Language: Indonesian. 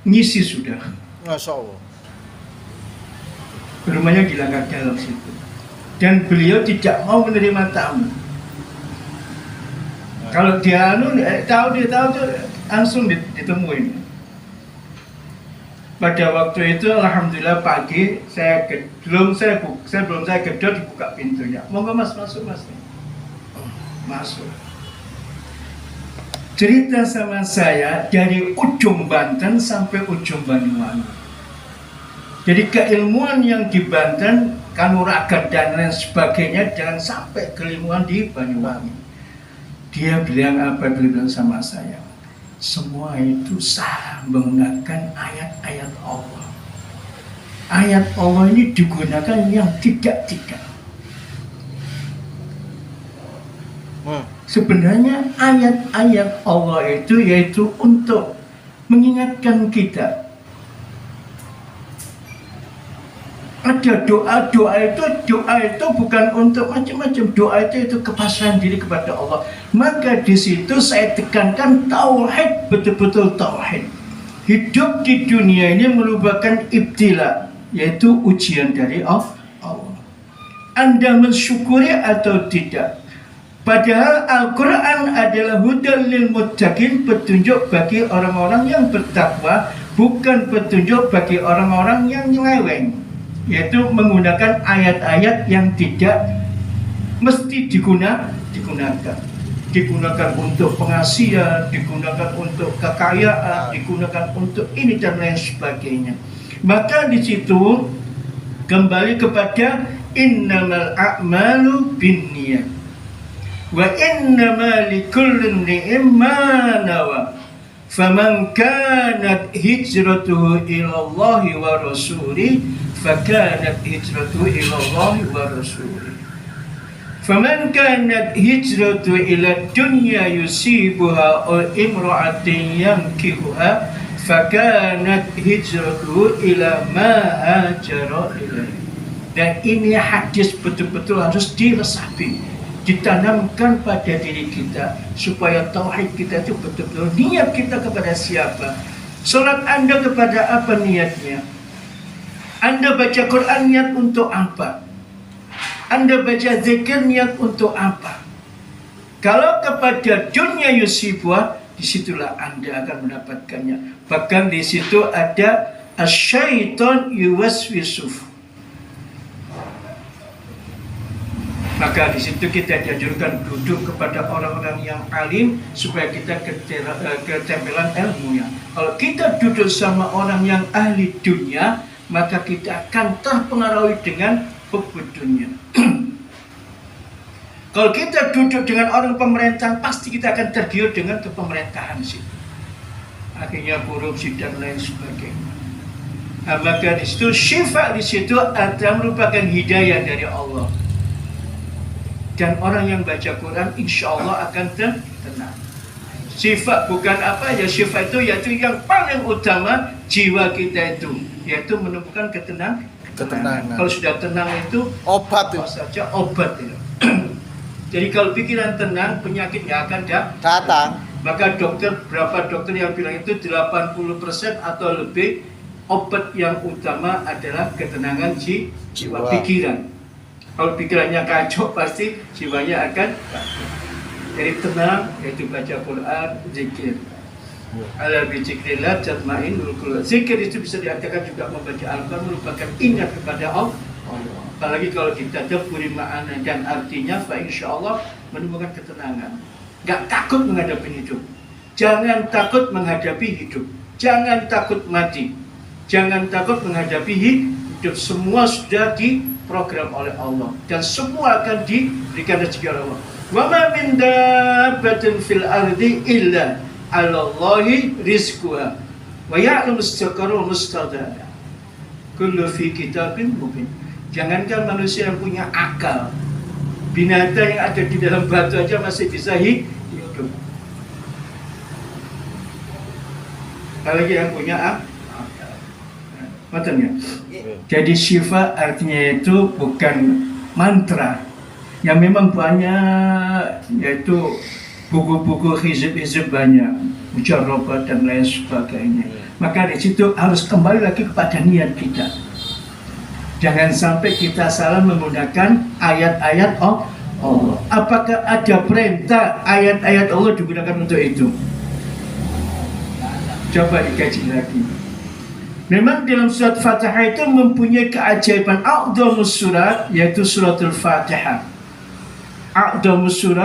ngisi sudah. Masya Allah. Rumahnya di Langgar Dalam situ. Dan beliau tidak mau menerima tamu. Kalau dia tahu tuh langsung ditemuin. Pada waktu itu alhamdulillah pagi belum saya gedor dibuka pintunya. Monggo Mas masuk Mas. Masuk. Cerita sama saya dari ujung Banten sampai ujung Banyuwangi. Jadi keilmuan yang di Banten, Kanuragan dan lain sebagainya jangan sampai keilmuan di Banyuwangi. Dia bilang apa? Dia bilang sama saya, semua itu sah menggunakan ayat-ayat Allah. Ayat Allah ini digunakan yang tidak. Sebenarnya ayat-ayat Allah itu yaitu untuk mengingatkan kita. Ada doa itu bukan untuk macam-macam. Doa itu kepasrahan diri kepada Allah. Maka di situ saya tekankan tauhid, betul-betul tauhid. Hidup di dunia ini merupakan ibtila, yaitu ujian dari Allah. Anda mensyukuri atau tidak? Padahal Al-Quran adalah hudal lil muttaqin, petunjuk bagi orang-orang yang bertakwa, bukan petunjuk bagi orang-orang yang nyeleweng, yaitu menggunakan ayat-ayat yang tidak mesti digunakan untuk pengasihan, digunakan untuk kekayaan, digunakan untuk ini dan lain sebagainya. Maka di situ kembali kepada innamal a'malu binniyat wa innama likulli imri'in ma nawa faman kanat hijratuhu ila Allah wa rasulih fakanat hijratuhu ila Allah wa rasulih faman kanat hijratuhu ila dunya yusibuha aw imra'atin yankihuha fakanat hijratuhu ila ma hajara ilaihi. Dan ini hadis betul-betul harus diresapi, ditanamkan pada diri kita supaya tauhid kita itu betul-betul niat kita kepada siapa. Salat Anda kepada apa niatnya? Anda baca Quran niat untuk apa? Anda baca zikir niat untuk apa? Kalau kepada dunia yusibwa, disitulah Anda akan mendapatkannya. Bahkan di situ ada asyaiton yuwaswisu. Maka di situ kita dianjurkan duduk kepada orang-orang yang alim supaya kita ketempelan ilmunya. Kalau kita duduk sama orang yang ahli dunia, maka kita akan terpengaruhi dengan hukum dunia. Kalau kita duduk dengan orang pemerintahan, pasti kita akan tergiur dengan kepemerintahan situ. Akhirnya korupsi dan lain sebagainya. Nah, maka di situ syifa di situ adalah merupakan hidayah dari Allah. Dan orang yang baca Quran insya Allah akan tenang. Sifat bukan apa ya, sifat itu yaitu yang paling utama jiwa kita itu, yaitu menemukan ketenangan. Kalau sudah tenang itu obat itu saja obat itu. Jadi kalau pikiran tenang, penyakit nggak akan datang. Maka berapa dokter yang bilang itu 80% atau lebih obat yang utama adalah ketenangan jiwa pikiran. Kalau pikirannya kacau pasti jiwanya akan kacau. Jadi tenang, yaitu baca Quran, zikir. Ala bi zikrillah tatma'innul qulub. Zikir itu bisa diartikan juga membaca Al-Quran, merupakan ingat kepada Allah. Apalagi kalau kita tadabburi makna dan artinya, fa insyaallah menemukan ketenangan. Gak takut menghadapi hidup. Jangan takut menghadapi hidup. Jangan takut mati. Jangan takut menghadapi hidup. Semua sudah diprogram oleh Allah dan semua akan diberikan rezeki oleh Allah. Wa ma min dabbatin fil ardi illa 'alallahi rizquha wa ya'lamu mustaqarra wa mustaqdara. Kullu fi kitabin mubin. Jangankan manusia yang punya akal, binatang yang ada di dalam batu aja masih bisa hidup. Apalagi yang punya akal. Jadi syifa artinya itu bukan mantra yang memang banyak, yaitu buku-buku hizib-hizib banyak, mujarrabat dan lain sebagainya. Maka di situ harus kembali lagi kepada niat kita. Jangan sampai kita salah menggunakan ayat-ayat Allah. Apakah ada perintah ayat-ayat Allah digunakan untuk itu? Coba dikaji lagi. Memang dalam surat Fatihah itu mempunyai keajaiban a'dhamus surat, yaitu suratul Fatihah. A'dhamus surat